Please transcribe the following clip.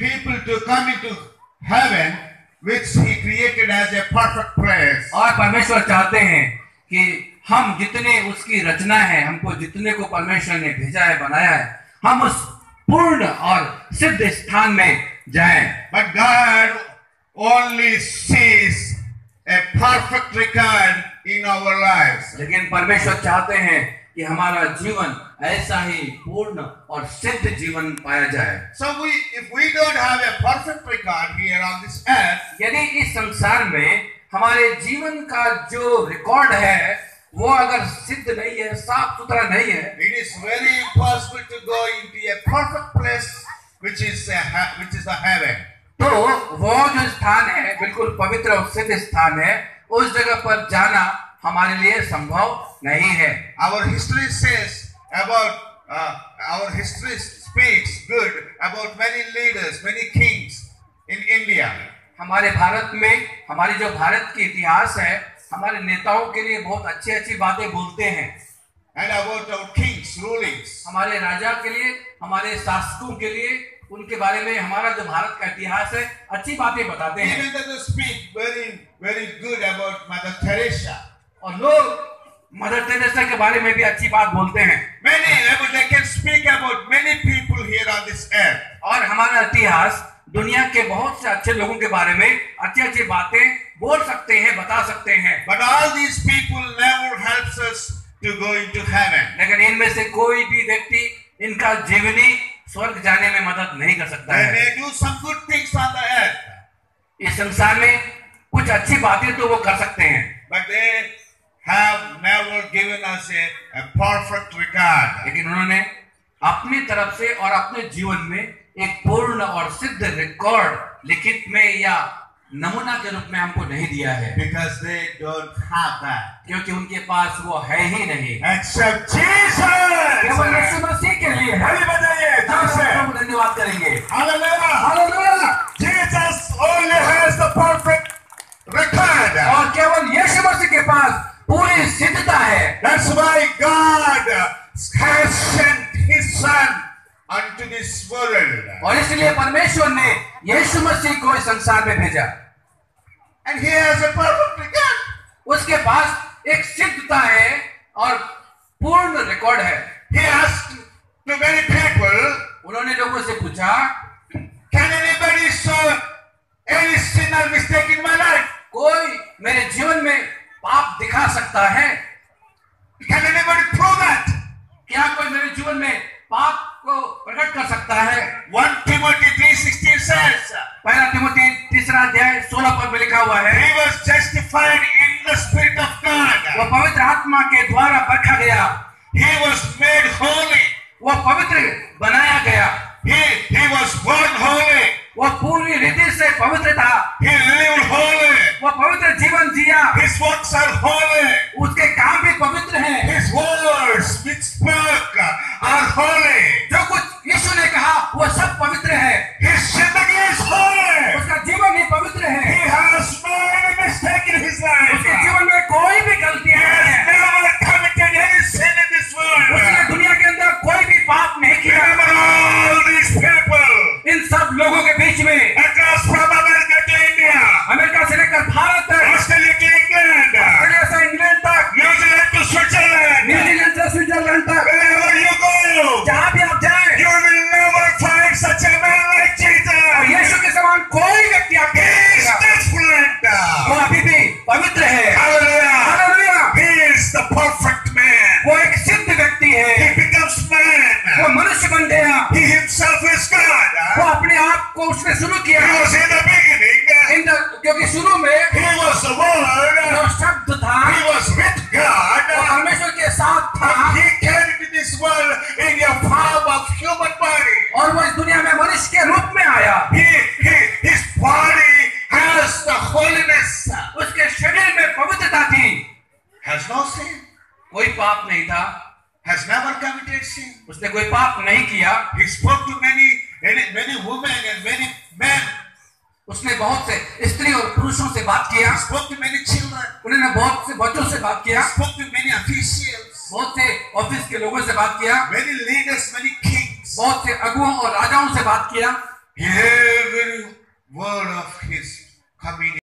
people to come into heaven, which He created as a perfect place. और परमेश्वर चाहते हैं कि हम जितने उसकी रचना है, हमको जितने को परमेश्वर ने भेजा है, बनाया है, हम उस पूर्ण और सिद्ध स्थान में जाएं। But God only sees a perfect record in our lives. लेकिन परमेश्वर चाहते हैं कि हमारा जीवन ऐसा ही पूर्ण और सिद्ध जीवन पाया जाए। So if we don't have a perfect record here on this earth, यदि इस संसार में हमारे जीवन का जो रिकॉर्ड है वो अगर सिद्ध नहीं है, साफ सुथरा नहीं है, it is very impossible to go into a perfect place, which is the heaven. तो वो जो स्थान है बिल्कुल पवित्र और सिद्ध स्थान है, उस जगह पर जाना हमारे लिए संभव नहीं है। Our history says about our history speaks good about many leaders, many kings in India. हमारे भारत में, हमारी जो भारत की इतिहास है, हमारे नेताओं के लिए बहुत अच्छी अच्छी बातें बोलते हैं। And about our kings, rulings. हमारे राजा के लिए, हमारे शासकों के लिए, उनके बारे में हमारा जो भारत का इतिहास है अच्छी बातें बताते हैं। Even they speak very good about Mother Teresa. और लोग मदर टेरेसा के बारे में भी अच्छी बात बोलते हैं। They can speak about many people here on this earth. और हमारा इतिहास दुनिया के बहुत से अच्छे लोगों के बारे में अच्छी अच्छी बातें बोल सकते हैं, बता सकते हैं। But all these people never helps us to go into heaven. लेकिन इनमें से कोई भी व्यक्ति इनका जीवनी स्वर्ग जाने में मदद नहीं कर सकता They है। may do some good things on the earth, इस संसार में कुछ अच्छी बातें तो वो कर सकते हैं, but they have never given us a perfect record. लेकिन उन्होंने अपनी तरफ से और अपने जीवन में एक पूर्ण और सिद्ध रिकॉर्ड लिखित में या नमूना के रूप में हमको नहीं दिया है, Because they don't have that. क्योंकि उनके पास वो है ही नहीं। Except Jesus. केवल यीशु मसीह के लिए है। ताली बजाइए, जोर से। हम धन्यवाद करेंगे। Hallelujah. Hallelujah. Jesus only has the perfect record. और केवल यीशु मसीह के पास पूरी सिद्धता है। That's why God has sent His Son unto this world. और इसलिए परमेश्वर ने यीशु मसीह को इस संसार में भेजा। And He has a perfect record. उसके पास एक सिद्धता है और पूर्ण रिकॉर्ड है। He asked to many people, उन्होंने लोगों से पूछा, can anybody show any sin or mistake in my life? कोई मेरे जीवन में पाप दिखा सकता है? Can anybody prove that? क्या कोई मेरे जीवन में पाप को प्रकट कर सकता है? 1 Timothy 3:16 says, पहला तिमोथी 3:16 पर में लिखा हुआ है, he was justified in the Spirit of God. वो पवित्र आत्मा के द्वारा परखा गया, He was made holy. वो पवित्र बनाया गया, He was born holy. वो पूरी रीति से पवित्र था, He lived holy. वो पवित्र जीवन जिया, His works are holy. उसके काम भी पवित्र हैं, His words which spoke are holy. जो कुछ यीशु ने कहा वो सब पवित्र है, His zindagi is holy. उसका जीवन ही पवित्र है, He has no any mistake in his life. उसके जीवन में कोई भी गलती He नहीं has है, never committed any sin in this उसने world. दुनिया के अंदर कोई भी पाप नहीं किया। Remember all these people इन सब लोगों के बीच में across from America to India, America से लेकर भारत तक, Australia to England, ऑस्ट्रेलिया से इंग्लैंड तक, New Zealand to Switzerland. New Zealand से स्विट्जरलैंड तक, Wherever you go, जहाँ भी आप जाएं, you will never find such a man like और Jesus. यीशु के समान कोई व्यक्ति आपको He नहीं is मिलेगा। different. वो अभी भी पवित्र है। Hallelujah. Hallelujah. He is the perfect man. वो एक सिद्ध व्यक्ति है, He becomes वो man. मनुष्य बन गया, He himself is God. वो अपने आप को उसने शुरू किया, He was in the beginning. क्योंकि शुरू में He was the Word. जो शब्द था He was with वो God. परमेश्वर के साथ था, And He came into this world in the form of human body. और वो इस दुनिया में मनुष्य के रूप में आया। His body has the holiness. उसके शरीर में पवित्रता थी, Has no sin. कोई पाप नहीं था, Has never committed sin. उसने कोई पाप नहीं किया। He spoke to many women and many men. उसने बहुत से स्त्री और पुरुषों से बात किया, He spoke to many children. उन्होंने बहुत से बच्चों से बात He किया, spoke to many officials, बहुत से ऑफिस के लोगों से बात किया, many leaders, many kings. बहुत से अगुओं और राजाओं से बात किया। Every word of his coming